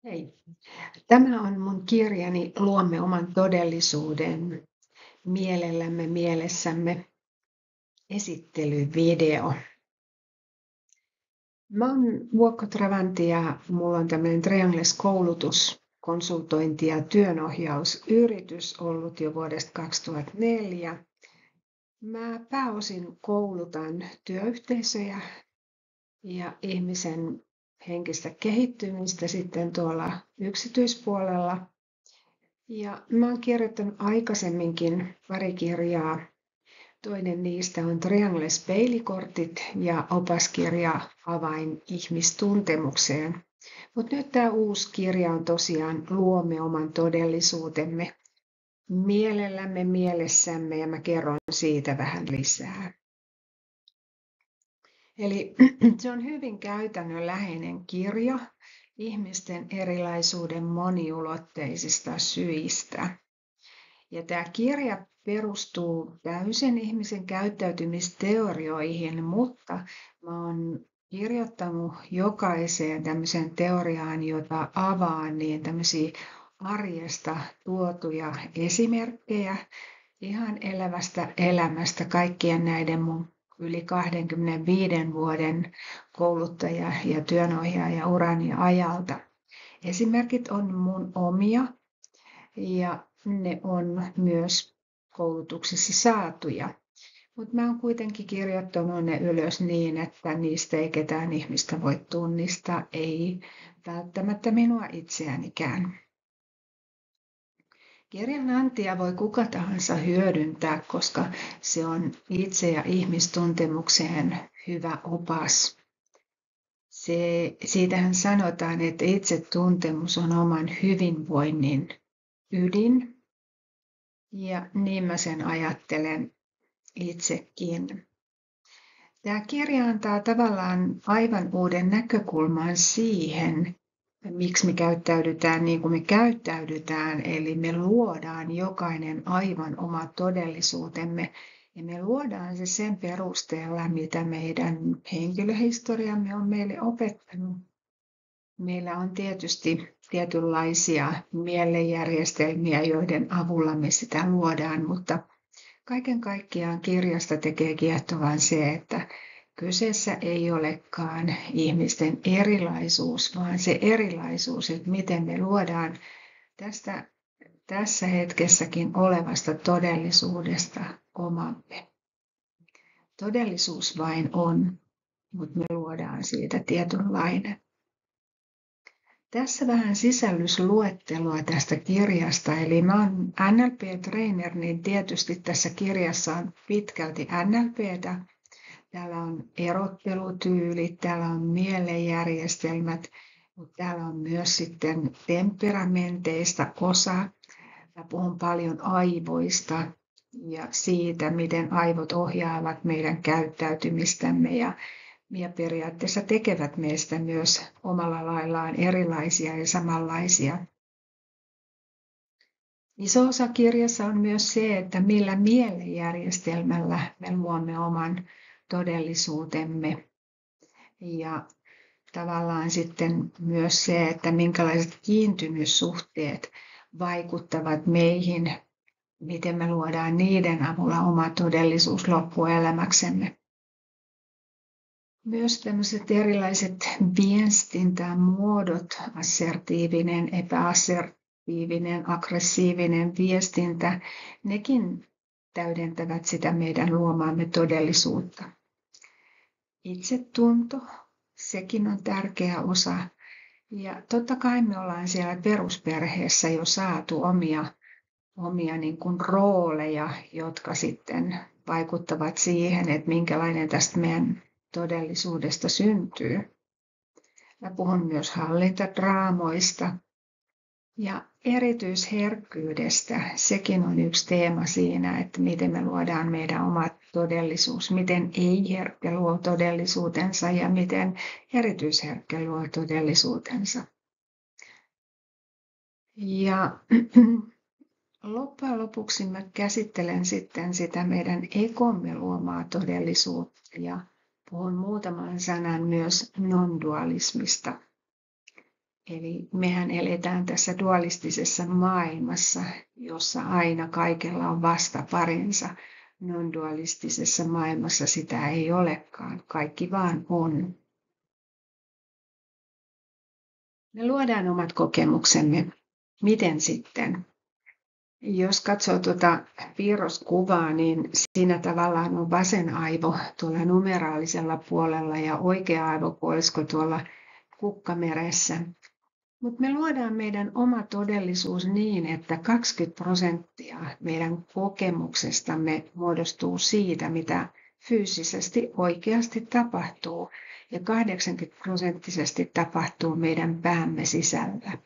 Hei, tämä on mun kirjani Luomme oman todellisuuden mielellämme mielessämme esittelyvideo. Mä oon Vuokko Travanti ja mulla on tämmöinen Triangles-koulutus, konsultointi ja työnohjausyritys ollut jo vuodesta 2004. Mä pääosin koulutan työyhteisöjä ja ihmisen henkistä kehittymistä sitten tuolla yksityispuolella. Ja mä oon kirjoittanut aikaisemminkin pari kirjaa. Toinen niistä on Triangles peilikortit ja opaskirja Avain ihmistuntemukseen. Mutta nyt tämä uusi kirja on tosiaan Luomme oman todellisuutemme mielellämme mielessämme ja mä kerron siitä vähän lisää. Eli se on hyvin käytännönläheinen kirja ihmisten erilaisuuden moniulotteisista syistä. Ja tämä kirja perustuu täysin ihmisen käyttäytymisteorioihin, mutta mä oon kirjoittanut jokaiseen tämmöiseen teoriaan, jota avaan, niin tämmöisiä arjesta tuotuja esimerkkejä ihan elävästä elämästä kaikkien näiden mun yli 25 vuoden kouluttaja- ja työnohjaaja-urani ajalta. Esimerkit on mun omia ja ne on myös koulutuksessa saatuja. Mutta mä oon kuitenkin kirjoittanut ne ylös niin, että niistä ei ketään ihmistä voi tunnistaa, ei välttämättä minua itseänikään. Kirjan antia voi kuka tahansa hyödyntää, koska se on itse- ja ihmistuntemukseen hyvä opas. Siitähän sanotaan, että itsetuntemus on oman hyvinvoinnin ydin, ja niin mä sen ajattelen itsekin. Tämä kirja antaa tavallaan aivan uuden näkökulman siihen, miksi me käyttäydytään niin kuin me käyttäydytään, eli me luodaan jokainen aivan oma todellisuutemme, ja me luodaan se sen perusteella, mitä meidän henkilöhistoriamme on meille opettanut. Meillä on tietysti tietynlaisia mielenjärjestelmiä, joiden avulla me sitä luodaan, mutta kaiken kaikkiaan kirjasta tekee kiehtovan se, että kyseessä ei olekaan ihmisten erilaisuus, vaan se erilaisuus, että miten me luodaan tässä hetkessäkin olevasta todellisuudesta omamme. Todellisuus vain on, mutta me luodaan siitä tietynlainen. Tässä vähän sisällysluettelua tästä kirjasta. Eli mä oon NLP-trainer, niin tietysti tässä kirjassa on pitkälti NLPtä. Täällä on erottelutyylit, täällä on mielenjärjestelmät, mutta täällä on myös sitten temperamenteista osa. Mä puhun paljon aivoista ja siitä, miten aivot ohjaavat meidän käyttäytymistämme ja periaatteessa tekevät meistä myös omalla laillaan erilaisia ja samanlaisia. Iso osa kirjassa on myös se, että millä mielenjärjestelmällä me luomme oman todellisuutemme. Ja tavallaan sitten myös se, että minkälaiset kiintymyssuhteet vaikuttavat meihin, miten me luodaan niiden avulla oma todellisuus loppuelämäksemme. Myös tämmöiset erilaiset viestintämuodot, assertiivinen, epäassertiivinen, aggressiivinen viestintä, nekin täydentävät sitä meidän luomaamme todellisuutta. Itsetunto, sekin on tärkeä osa. Ja totta kai me ollaan siellä perusperheessä jo saatu omia niin kuin rooleja, jotka sitten vaikuttavat siihen, että minkälainen tästä meidän todellisuudesta syntyy. Mä puhun myös hallintadraamoista ja erityisherkkyydestä. Sekin on yksi teema siinä, että miten me luodaan meidän oma todellisuus, miten ei-herkkä luo todellisuutensa ja miten erityisherkkä luo todellisuutensa. Ja loppujen lopuksi mä käsittelen sitten sitä meidän ekomme luomaa todellisuutta ja puhun muutaman sanan myös non-dualismista. Eli mehän eletään tässä dualistisessa maailmassa, jossa aina kaikella on vastaparinsa. Non-dualistisessa maailmassa sitä ei olekaan, kaikki vaan on. Me luodaan omat kokemuksemme. Miten sitten? Jos katsoo tuota piirroskuvaa, niin siinä tavallaan on vasen aivo tuolla numeraalisella puolella ja oikea aivopuolisko tuolla kukkameressä. Mutta me luodaan meidän oma todellisuus niin, että 20% meidän kokemuksestamme muodostuu siitä, mitä fyysisesti oikeasti tapahtuu, ja 80% tapahtuu meidän päämme sisällä.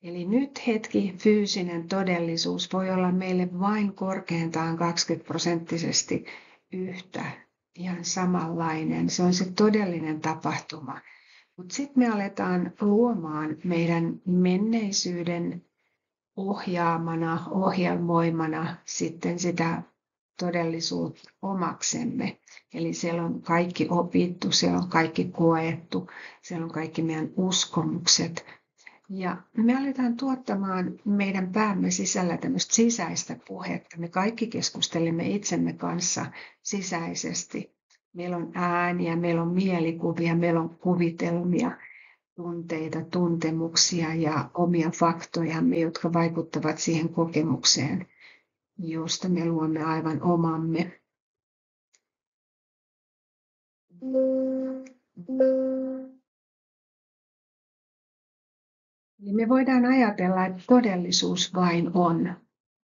Eli nyt hetki fyysinen todellisuus voi olla meille vain korkeintaan 20% yhtä, ihan samanlainen. Se on se todellinen tapahtuma. Mutta sitten me aletaan luomaan meidän menneisyyden ohjaamana, ohjelmoimana sitten sitä todellisuutta omaksemme. Eli siellä on kaikki opittu, siellä on kaikki koettu, siellä on kaikki meidän uskomukset. Ja me aletaan tuottamaan meidän päämme sisällä tämmöistä sisäistä puhetta. Me kaikki keskustelemme itsemme kanssa sisäisesti. Meillä on ääniä, meillä on mielikuvia, meillä on kuvitelmia, tunteita, tuntemuksia ja omia faktojamme, jotka vaikuttavat siihen kokemukseen, josta me luomme aivan omamme. Me voidaan ajatella, että todellisuus vain on.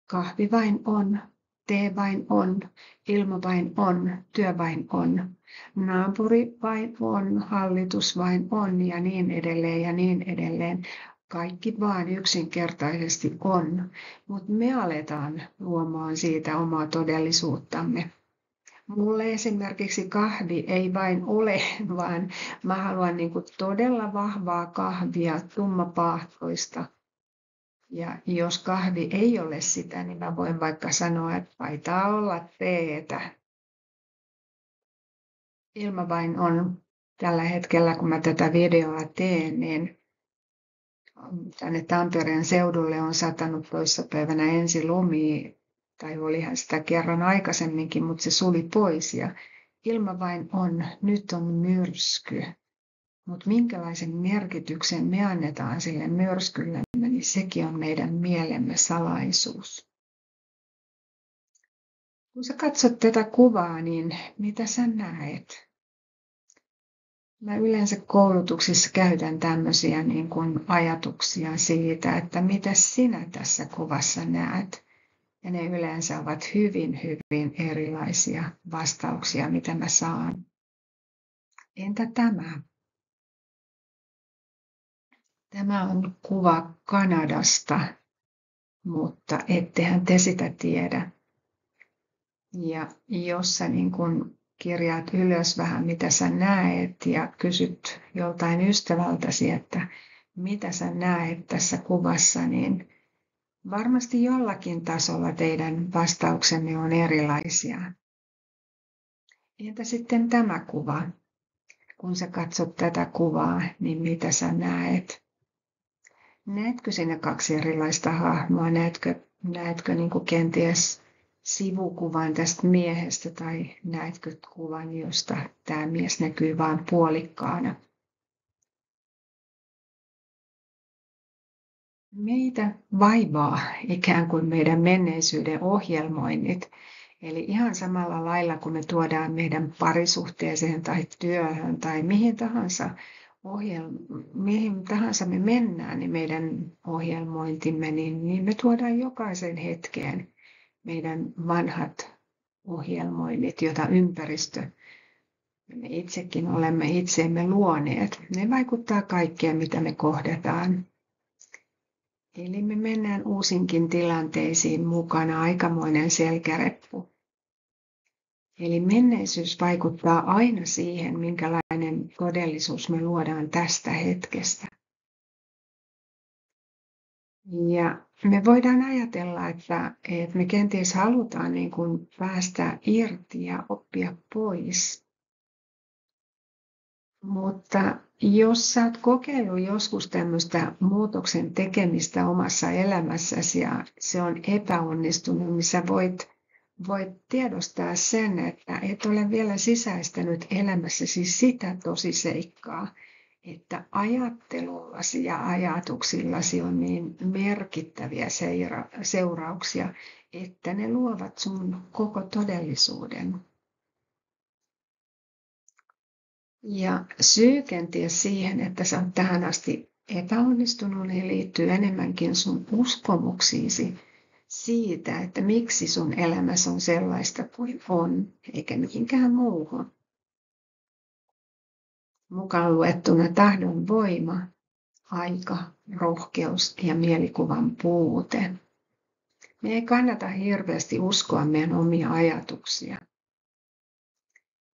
Kahvi vain on, tee vain on, ilma vain on, työ vain on, naapuri vain on, hallitus vain on ja niin edelleen ja niin edelleen. Kaikki vaan yksinkertaisesti on, mutta me aletaan luomaan siitä omaa todellisuuttamme. Mulle esimerkiksi kahvi ei vain ole, vaan mä haluan todella vahvaa kahvia, tummapaahtoista. Ja jos kahvi ei ole sitä, niin mä voin vaikka sanoa, että taitaa olla teetä. Ilma vain on tällä hetkellä, kun mä tätä videoa teen, niin tänne Tampereen seudulle on satanut toissapäivänä ensilumia, tai olihan sitä kerran aikaisemminkin, mutta se suli pois. Ja ilma vain on, nyt on myrsky. Mutta minkälaisen merkityksen me annetaan sille myrskylle, niin sekin on meidän mielemme salaisuus. Kun sä katsot tätä kuvaa, niin mitä sä näet? Mä yleensä koulutuksissa käytän tämmöisiä ajatuksia siitä, että mitä sinä tässä kuvassa näet. Ja ne yleensä ovat hyvin, hyvin erilaisia vastauksia, mitä mä saan. Entä tämä? Tämä on kuva Kanadasta, mutta ettehän te sitä tiedä. Ja jos sä kirjaat ylös vähän, mitä sä näet ja kysyt joltain ystävältäsi, että mitä sä näet tässä kuvassa, niin varmasti jollakin tasolla teidän vastauksenne on erilaisia. Entä sitten tämä kuva? Kun sä katsot tätä kuvaa, niin mitä sä näet? Näetkö siinä kaksi erilaista hahmoa? Näetkö kenties sivukuvan tästä miehestä tai näetkö kuvan, josta tämä mies näkyy vain puolikkaana? Meitä vaivaa ikään kuin meidän menneisyyden ohjelmoinnit. Eli ihan samalla lailla, kun me tuodaan meidän parisuhteeseen tai työhön tai mihin tahansa me mennään, niin meidän ohjelmointimme, niin me tuodaan jokaisen hetkeen meidän vanhat ohjelmoinnit, joita ympäristö, me itsekin olemme itseemme luoneet. Ne vaikuttaa kaikkeen, mitä me kohdataan. Eli me mennään uusinkin tilanteisiin mukana aikamoinen selkäreppu. Eli menneisyys vaikuttaa aina siihen, minkälainen todellisuus me luodaan tästä hetkestä. Ja me voidaan ajatella, että me kenties halutaan päästä irti ja oppia pois Mutta jos sä oot kokeillut joskus tämmöistä muutoksen tekemistä omassa elämässäsi ja se on epäonnistunut, niin sä voit tiedostaa sen, että et ole vielä sisäistänyt elämässäsi sitä tosiseikkaa, että ajattelullasi ja ajatuksillasi on niin merkittäviä seurauksia, että ne luovat sun koko todellisuuden. Ja syy kenties siihen, että sä oot tähän asti epäonnistunut, niin liittyy enemmänkin sun uskomuksiisi siitä, että miksi sun elämässä on sellaista kuin on, eikä mihinkään muuhun. Mukaan luettuna tahdon voima, aika, rohkeus ja mielikuvan puute. Me ei kannata hirveästi uskoa meidän omia ajatuksia.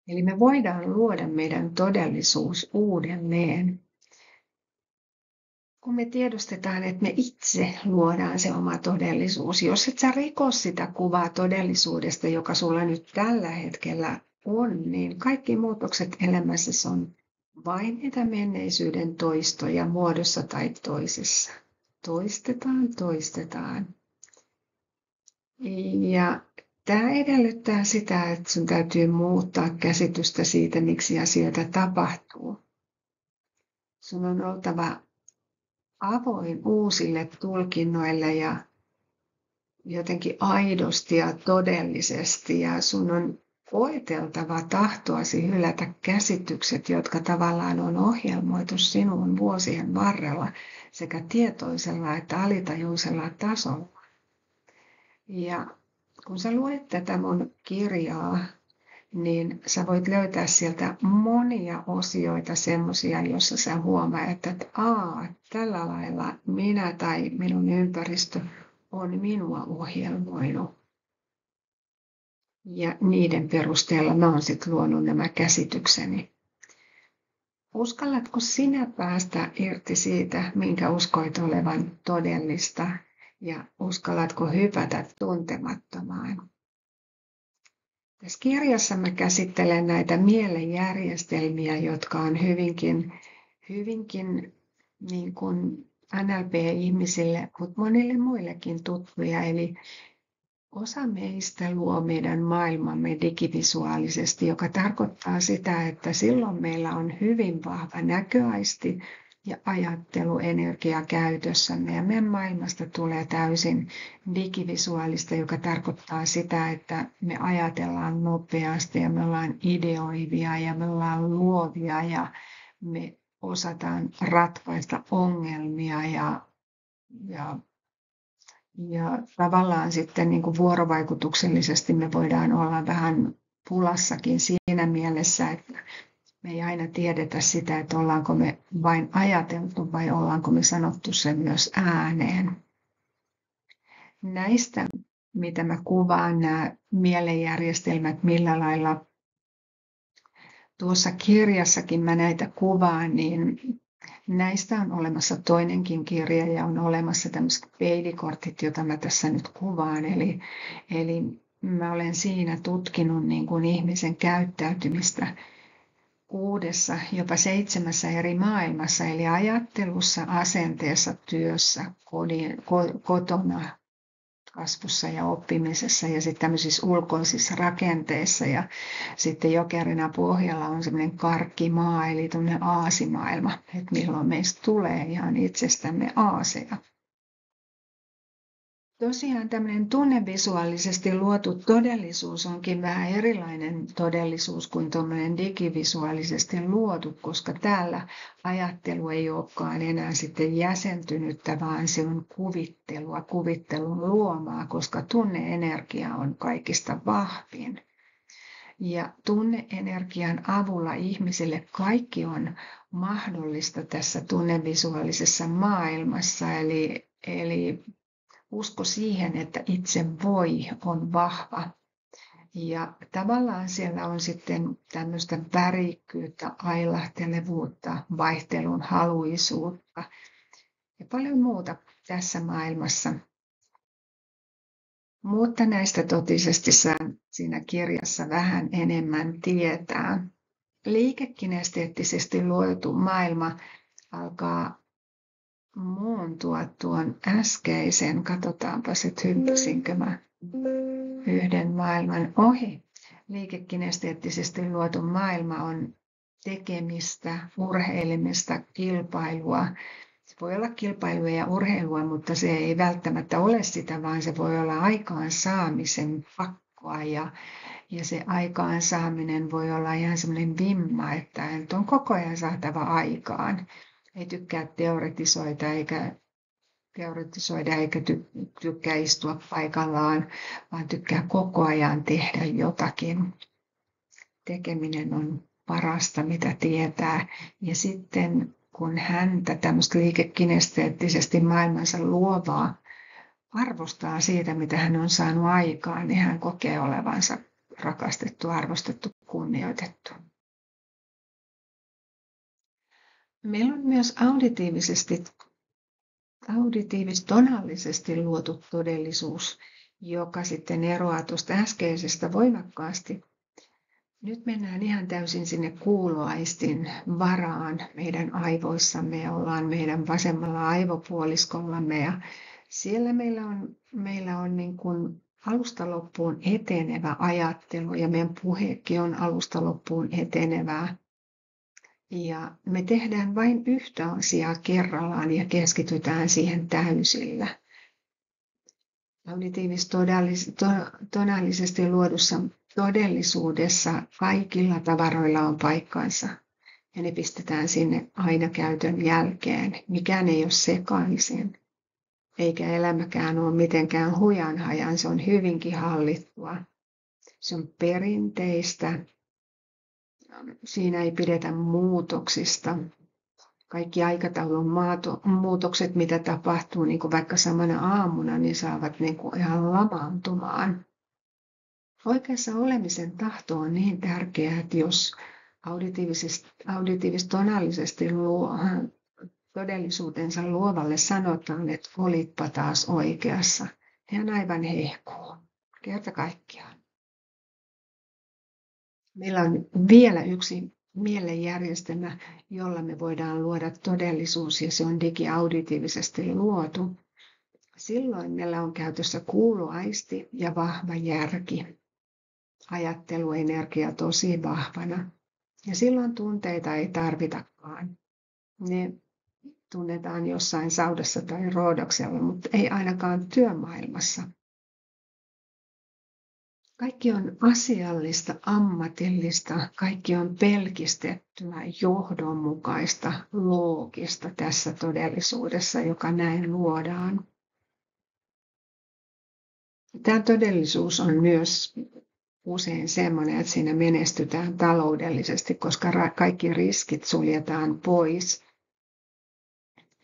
Eli me voidaan luoda meidän todellisuus uudelleen, kun me tiedostetaan, että me itse luodaan se oma todellisuus. Jos et sä riko sitä kuvaa todellisuudesta, joka sulla nyt tällä hetkellä on, niin kaikki muutokset elämässä on vain niitä menneisyyden toistoja muodossa tai toisessa. Toistetaan. Ja tämä edellyttää sitä, että sun täytyy muuttaa käsitystä siitä, miksi asioita tapahtuu. Sun on oltava avoin uusille tulkinnoille ja jotenkin aidosti ja todellisesti. Ja sun on koeteltava tahtoasi hylätä käsitykset, jotka tavallaan on ohjelmoitu sinuun vuosien varrella sekä tietoisella että alitajuisella tasolla. Ja kun sä luet tätä mun kirjaa, niin sä voit löytää sieltä monia osioita semmoisia, joissa sä huomaat, että tällä lailla minä tai minun ympäristö on minua ohjelmoinut. Ja niiden perusteella mä oon sitten luonut nämä käsitykseni. Uskallatko sinä päästä irti siitä, minkä uskoit olevan todellista, ja uskallatko hypätä tuntemattomaan? Tässä kirjassa mä käsittelen näitä mielenjärjestelmiä, jotka on hyvinkin niin kuin NLP-ihmisille, mutta monille muillekin tuttuja. Eli osa meistä luo meidän maailmamme digivisuaalisesti, joka tarkoittaa sitä, että silloin meillä on hyvin vahva näköaisti ja ajatteluenergia käytössämme. Ja meidän maailmasta tulee täysin digivisuaalista, joka tarkoittaa sitä, että me ajatellaan nopeasti ja me ollaan ideoivia ja me ollaan luovia ja me osataan ratkaista ongelmia ja tavallaan sitten niin kuin vuorovaikutuksellisesti me voidaan olla vähän pulassakin siinä mielessä, että me ei aina tiedetä sitä, että ollaanko me vain ajateltu vai ollaanko me sanottu se myös ääneen. Näistä, mitä mä kuvaan, nämä mielenjärjestelmät, millä lailla tuossa kirjassakin mä näitä kuvaan, niin näistä on olemassa toinenkin kirja ja on olemassa tämmöiset peilikortit, joita mä tässä nyt kuvaan. Eli mä olen siinä tutkinut niin kuin ihmisen käyttäytymistä 6, jopa 7 eri maailmassa, eli ajattelussa, asenteessa, työssä, kotona, kasvussa ja oppimisessa ja sitten tämmöisissä ulkoisissa rakenteissa. Ja sitten jokerina pohjalla on semmoinen karkkimaa, eli tämmöinen aasimaailma, että milloin meistä tulee ihan itsestämme aaseja. Tosiaan tämmöinen tunnevisuaalisesti luotu todellisuus onkin vähän erilainen todellisuus kuin tuommoinen digivisuaalisesti luotu, koska täällä ajattelu ei olekaan enää sitten jäsentynyttä, vaan se on kuvittelun luomaa, koska tunneenergia on kaikista vahvin. Ja tunneenergian avulla ihmisille kaikki on mahdollista tässä tunnevisuaalisessa maailmassa, eli usko siihen, että itse voi, on vahva. Ja tavallaan siellä on sitten tämmöistä värikkyyttä, ailahtelevuutta, vaihtelun haluisuutta ja paljon muuta tässä maailmassa. Mutta näistä totisesti saan siinä kirjassa vähän enemmän tietää. liikekinesteettisesti luotu maailma alkaa muuntua tuon äskeisen. Katsotaanpas, että hyppäsinkö mä yhden maailman ohi. Liikekinesteettisesti luotu maailma on tekemistä, urheilemista, kilpailua. Se voi olla kilpailua ja urheilua, mutta se ei välttämättä ole sitä, vaan se voi olla aikaansaamisen pakkoa ja se aikaansaaminen voi olla ihan semmoinen vimma, että on koko ajan saatava aikaan. Ei tykkää teoretisoida eikä tykkää istua paikallaan, vaan tykkää koko ajan tehdä jotakin. Tekeminen on parasta, mitä tietää. Ja sitten kun häntä tämmöistä liikekinesteettisesti maailmansa luovaa arvostaa siitä, mitä hän on saanut aikaan, niin hän kokee olevansa rakastettu, arvostettu, kunnioitettu. Meillä on myös auditiivis-tonallisesti luotu todellisuus, joka sitten eroaa tuosta äskeisestä voimakkaasti. Nyt mennään ihan täysin sinne kuuloaistin varaan meidän aivoissamme ja ollaan meidän vasemmalla aivopuoliskollamme ja siellä meillä on niin kuin alusta loppuun etenevä ajattelu ja meidän puheekin on alusta loppuun etenevää. Ja me tehdään vain yhtä asiaa kerrallaan ja keskitytään siihen täysillä. Auditiivis-tonaalisesti luodussa todellisuudessa kaikilla tavaroilla on paikkansa ja ne pistetään sinne aina käytön jälkeen. Mikään ei ole sekaisin, eikä elämäkään ole mitenkään hujanhajan, se on hyvinkin hallittua. Se on perinteistä, siinä ei pidetä muutoksista. Kaikki aikataulun muutokset, mitä tapahtuu niin kuin vaikka samana aamuna, niin saavat niin kuin ihan lamaantumaan. Oikeassa olemisen tahto on niin tärkeää, että jos auditiivis-tonaalisesti todellisuutensa luovalle sanotaan, että olitpa taas oikeassa, hän aivan hehkuu. Kerta kaikkiaan. Meillä on vielä yksi mielenjärjestelmä, jolla me voidaan luoda todellisuus, ja se on digiauditiivisesti luotu. Silloin meillä on käytössä kuuloaisti ja vahva järki. Ajatteluenergia tosi vahvana. Ja silloin tunteita ei tarvitakaan. Ne tunnetaan jossain saudassa tai roodoksella, mutta ei ainakaan työmaailmassa. Kaikki on asiallista, ammatillista, kaikki on pelkistettyä, johdonmukaista, loogista tässä todellisuudessa, joka näin luodaan. Tämä todellisuus on myös usein sellainen, että siinä menestytään taloudellisesti, koska kaikki riskit suljetaan pois.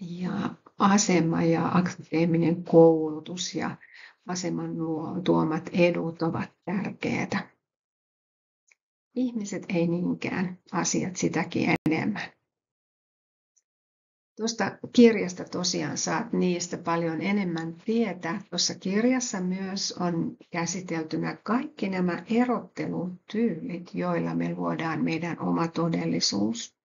Ja asema ja akateeminen koulutus ja aseman tuomat edut ovat tärkeitä. Ihmiset ei niinkään, asiat sitäkin enemmän. Tuosta kirjasta tosiaan saat niistä paljon enemmän tietää. Tuossa kirjassa myös on käsiteltynä kaikki nämä erottelutyylit, joilla me luodaan meidän oma todellisuus.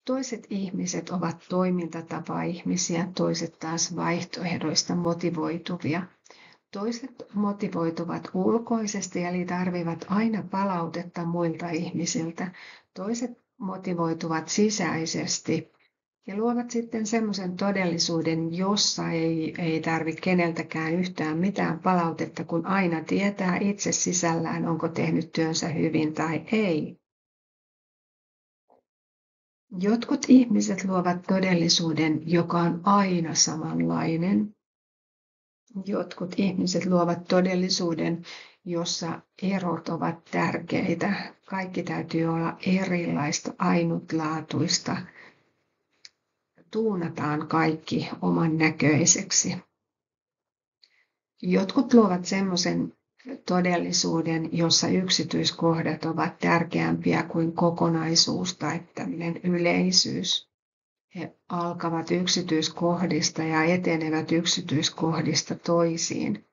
Toiset ihmiset ovat toimintatapa-ihmisiä, toiset taas vaihtoehdoista motivoituvia. Toiset motivoituvat ulkoisesti eli tarvitsevat aina palautetta muilta ihmisiltä. Toiset motivoituvat sisäisesti ja luovat sitten semmoisen todellisuuden, jossa ei tarvitse keneltäkään yhtään mitään palautetta, kun aina tietää itse sisällään, onko tehnyt työnsä hyvin tai ei. Jotkut ihmiset luovat todellisuuden, joka on aina samanlainen. Jotkut ihmiset luovat todellisuuden, jossa erot ovat tärkeitä. Kaikki täytyy olla erilaista, ainutlaatuista. Tuunataan kaikki oman näköiseksi. Jotkut luovat semmoisen todellisuuden, jossa yksityiskohdat ovat tärkeämpiä kuin kokonaisuus tai tämmöinen yleisyys. He alkavat yksityiskohdista ja etenevät yksityiskohdista toisiin.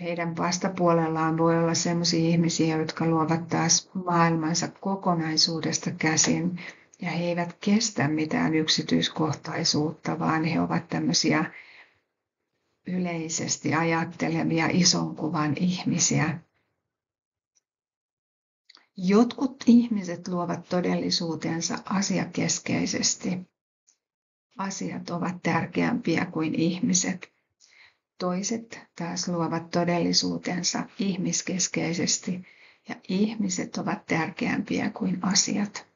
heidän vastapuolellaan voi olla sellaisia ihmisiä, jotka luovat taas maailmansa kokonaisuudesta käsin. Ja he eivät kestä mitään yksityiskohtaisuutta, vaan he ovat tämmöisiä yleisesti ajattelevia ison kuvan ihmisiä. Jotkut ihmiset luovat todellisuutensa asiakeskeisesti. Asiat ovat tärkeämpiä kuin ihmiset. Toiset taas luovat todellisuutensa ihmiskeskeisesti ja ihmiset ovat tärkeämpiä kuin asiat.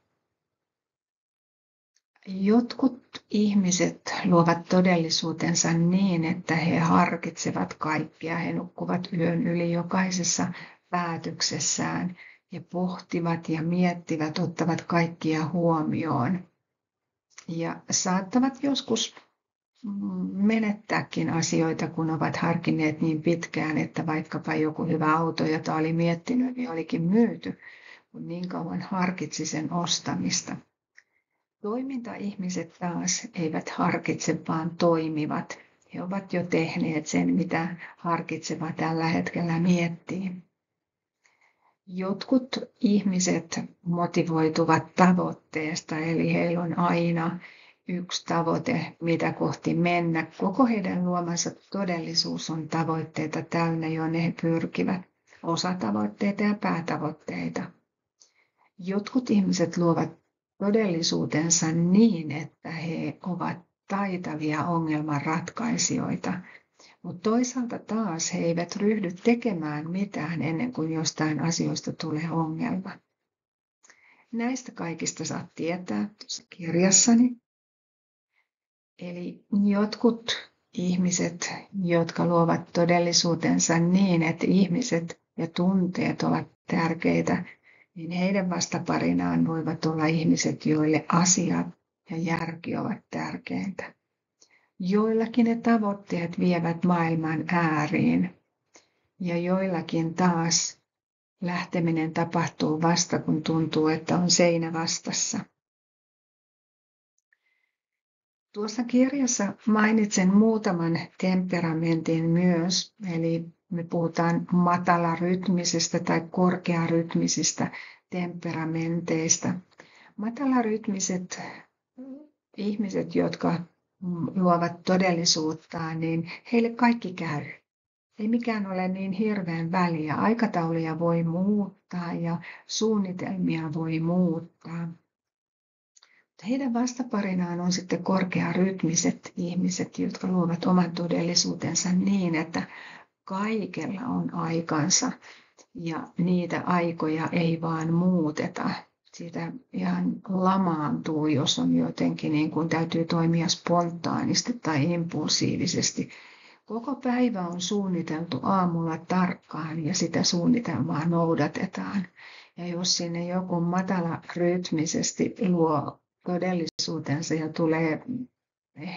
Jotkut ihmiset luovat todellisuutensa niin, että he harkitsevat kaikkea. He nukkuvat yön yli jokaisessa päätöksessään ja pohtivat ja miettivät, ottavat kaikkia huomioon. Ja saattavat joskus menettääkin asioita, kun ovat harkinneet niin pitkään, että vaikkapa joku hyvä auto, jota oli miettinyt, niin olikin myyty, kun niin kauan harkitsi sen ostamista. Toimintaihmiset taas eivät harkitse, vaan toimivat. He ovat jo tehneet sen, mitä harkitseva tällä hetkellä miettii. Jotkut ihmiset motivoituvat tavoitteesta, eli heillä on aina yksi tavoite, mitä kohti mennä. Koko heidän luomansa todellisuus on tavoitteita täynnä, jonne he pyrkivät. Osatavoitteita ja päätavoitteita. Jotkut ihmiset luovat todellisuutensa niin, että he ovat taitavia ongelmanratkaisijoita. Mutta toisaalta taas he eivät ryhdy tekemään mitään ennen kuin jostain asioista tulee ongelma. Näistä kaikista saat tietää tuossa kirjassani. Eli jotkut ihmiset, jotka luovat todellisuutensa niin, että ihmiset ja tunteet ovat tärkeitä, niin heidän vastaparinaan voivat olla ihmiset, joille asiat ja järki ovat tärkeintä. Joillakin ne tavoitteet vievät maailman ääriin ja joillakin taas lähteminen tapahtuu vasta, kun tuntuu, että on seinä vastassa. Tuossa kirjassa mainitsen muutaman temperamentin myös, eli me puhutaan matalarytmisistä tai korkearytmisistä temperamenteista. Matalarytmiset ihmiset, jotka luovat todellisuuttaan, niin heille kaikki käy. Ei mikään ole niin hirveän väliä. Aikatauluja voi muuttaa ja suunnitelmia voi muuttaa. Heidän vastaparinaan on sitten korkearytmiset ihmiset, jotka luovat oman todellisuutensa niin, että kaikella on aikansa ja niitä aikoja ei vaan muuteta. Siitä ihan lamaantuu, jos on jotenkin niin kuin täytyy toimia spontaanisti tai impulsiivisesti. Koko päivä on suunniteltu aamulla tarkkaan ja sitä suunnitelmaa noudatetaan. Ja jos sinne joku matalarytmisesti luo todellisuutensa ja tulee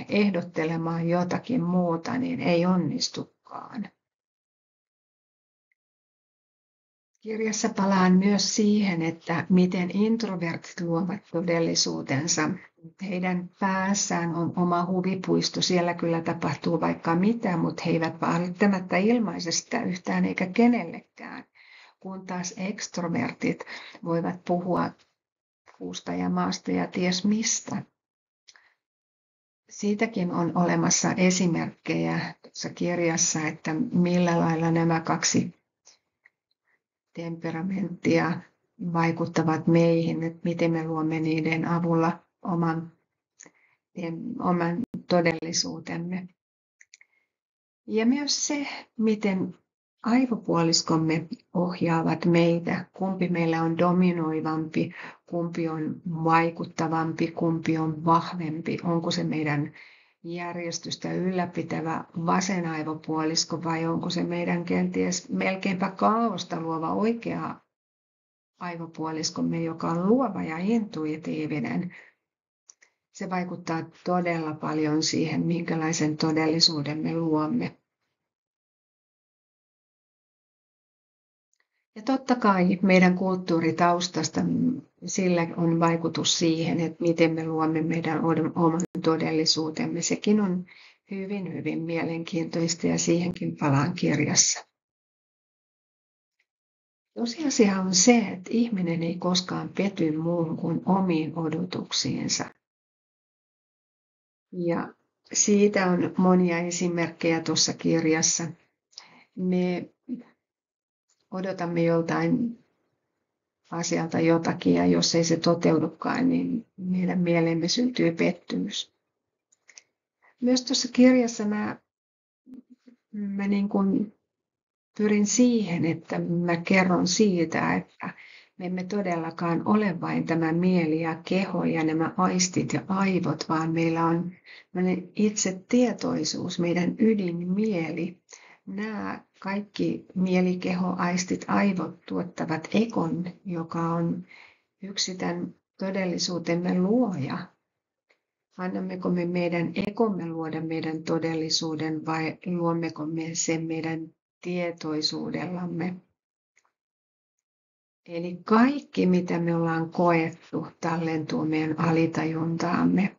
ehdottelemaan jotakin muuta, niin ei onnistukaan. Kirjassa palaan myös siihen, että miten introvertit luovat todellisuutensa. Heidän päässään on oma huvipuisto, siellä kyllä tapahtuu vaikka mitä, mutta he eivät välttämättä ilmaise sitä yhtään eikä kenellekään. Kun taas ekstrovertit voivat puhua puusta ja maasta ja ties mistä. Siitäkin on olemassa esimerkkejä tuossa kirjassa, että millä lailla nämä kaksi temperamenttia vaikuttavat meihin, että miten me luomme niiden avulla oman todellisuutemme. Ja myös se, miten aivopuoliskomme ohjaavat meitä, kumpi meillä on dominoivampi, kumpi on vaikuttavampi, kumpi on vahvempi, onko se meidän järjestystä ylläpitävä vasen aivopuolisko vai onko se meidän kenties melkeinpä kaaosta luova oikea aivopuoliskomme, joka on luova ja intuitiivinen. Se vaikuttaa todella paljon siihen, minkälaisen todellisuuden me luomme. Ja totta kai meidän kulttuuritaustasta sillä on vaikutus siihen, että miten me luomme meidän oman todellisuutemme. Sekin on hyvin, hyvin mielenkiintoista ja siihenkin palaan kirjassa. Tosiasia on se, että ihminen ei koskaan pety muuhun kuin omiin odotuksiinsa. Ja siitä on monia esimerkkejä tuossa kirjassa. Me odotamme joltain asialta jotakin ja jos ei se toteudukaan, niin meidän mieleemme syntyy pettymys. Myös tuossa kirjassa mä niin kuin pyrin siihen, että mä kerron siitä, että me emme todellakaan ole vain tämä mieli ja keho ja nämä aistit ja aivot, vaan meillä on itse tietoisuus, meidän ydinmieli. Nämä kaikki mieli, keho, aistit, aivot tuottavat ekon, joka on yksi tämän todellisuutemme luoja. Annammeko me meidän ekomme luoda meidän todellisuuden vai luommeko me sen meidän tietoisuudellamme? Eli kaikki, mitä me ollaan koettu, tallentuu meidän alitajuntaamme.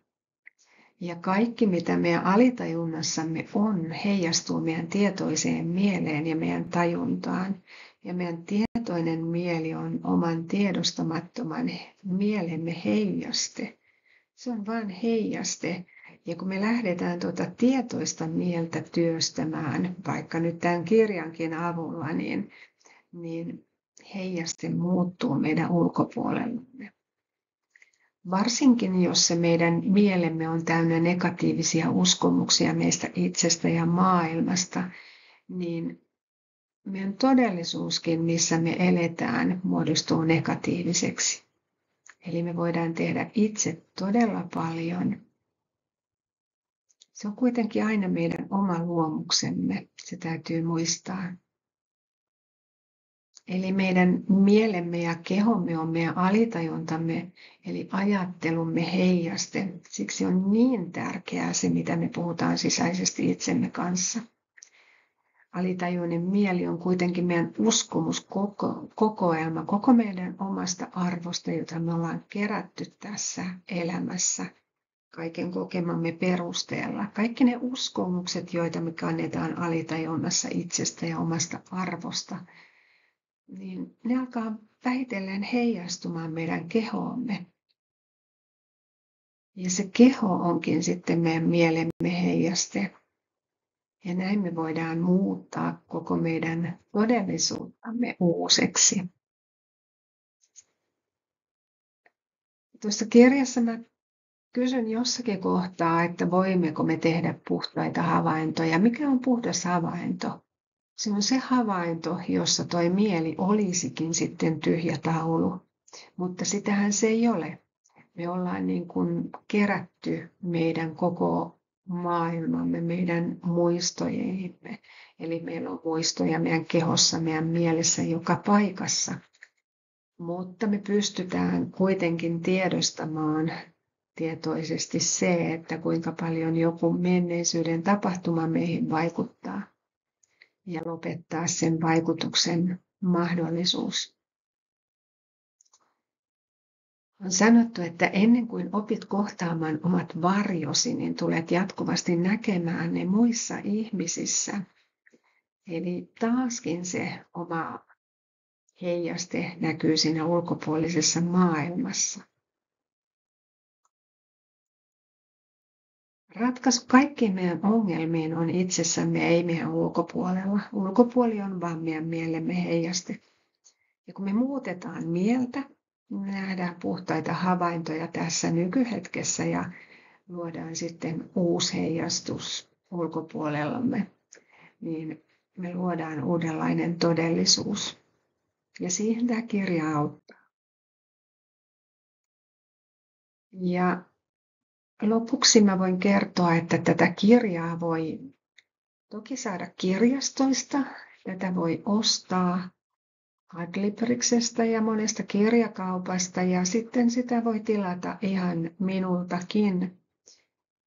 Ja kaikki, mitä meidän alitajunnassamme on, heijastuu meidän tietoiseen mieleen ja meidän tajuntaan. Ja meidän tietoinen mieli on oman tiedostamattoman mielemme heijaste. Se on vain heijaste. Ja kun me lähdetään tuota tietoista mieltä työstämään, vaikka nyt tämän kirjankin avulla, niin heijaste muuttuu meidän ulkopuolelle. Varsinkin jos se meidän mielemme on täynnä negatiivisia uskomuksia meistä itsestä ja maailmasta, niin meidän todellisuuskin, missä me eletään, muodostuu negatiiviseksi. Eli me voidaan tehdä itse todella paljon. Se on kuitenkin aina meidän oma luomuksemme, se täytyy muistaa. Eli meidän mielemme ja kehomme on meidän alitajuntamme, eli ajattelumme heijaste. Siksi on niin tärkeää se, mitä me puhutaan sisäisesti itsemme kanssa. Alitajuinen mieli on kuitenkin meidän uskomuskokoelma, koko meidän omasta arvosta, jota me ollaan kerätty tässä elämässä kaiken kokemamme perusteella. Kaikki ne uskomukset, joita me kannetaan alitajunnassa itsestä ja omasta arvosta, niin ne alkaa vähitellen heijastumaan meidän kehoomme. Ja se keho onkin sitten meidän mielemme heijaste. Ja näin me voidaan muuttaa koko meidän todellisuuttamme uuseksi. Tuossa kirjassa mä kysyn jossakin kohtaa, että voimmeko me tehdä puhtaita havaintoja. Mikä on puhdas havainto? Se on se havainto, jossa toi mieli olisikin sitten tyhjä taulu, mutta sitähän se ei ole. Me ollaan niin kuin kerätty meidän koko maailmamme, meidän muistojemme. Eli meillä on muistoja meidän kehossa, meidän mielessä, joka paikassa. Mutta me pystytään kuitenkin tiedostamaan tietoisesti se, että kuinka paljon joku menneisyyden tapahtuma meihin vaikuttaa. Ja lopettaa sen vaikutuksen mahdollisuus. On sanottu, että ennen kuin opit kohtaamaan omat varjosi, niin tulet jatkuvasti näkemään ne muissa ihmisissä. Eli taaskin se oma heijaste näkyy siinä ulkopuolisessa maailmassa. Ratkaisu kaikkiin meidän ongelmiin on itsessämme, ei meidän ulkopuolella. Ulkopuoli on vain meidän mielemme heijaste. Ja kun me muutetaan mieltä, me nähdään puhtaita havaintoja tässä nykyhetkessä ja luodaan sitten uusi heijastus ulkopuolellamme, niin me luodaan uudenlainen todellisuus. Ja siihen tämä kirja auttaa. Ja lopuksi mä voin kertoa, että tätä kirjaa voi toki saada kirjastoista, tätä voi ostaa Adlibriksestä ja monesta kirjakaupasta ja sitten sitä voi tilata ihan minultakin.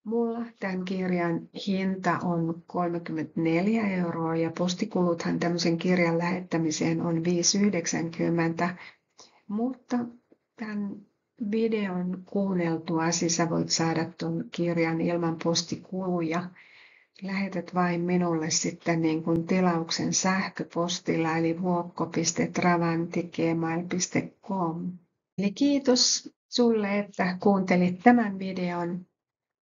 Mulla tämän kirjan hinta on 34 € ja postikuluthan tämmöisen kirjan lähettämiseen on 5,90 €. Mutta tämän videon kuunneltuasi sä voit saada tuon kirjan ilman postikuluja. lähetät vain minulle sitten niin kuin tilauksen sähköpostilla eli vuokko.travanti@gmail.com. Eli kiitos sulle, että kuuntelit tämän videon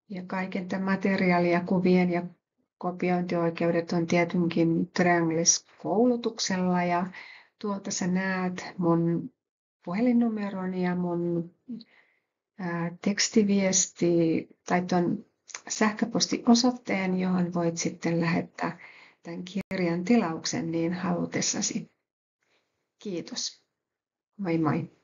ja kaiken tämän materiaalin ja kuvien ja kopiointioikeudet on tietenkin Triangles-koulutuksella ja tuolta sä näet mun puhelinnumeroni ja mun tekstiviesti tai tuon sähköpostiosoitteen, johon voit sitten lähettää tämän kirjan tilauksen niin halutessasi. Kiitos. Moi moi.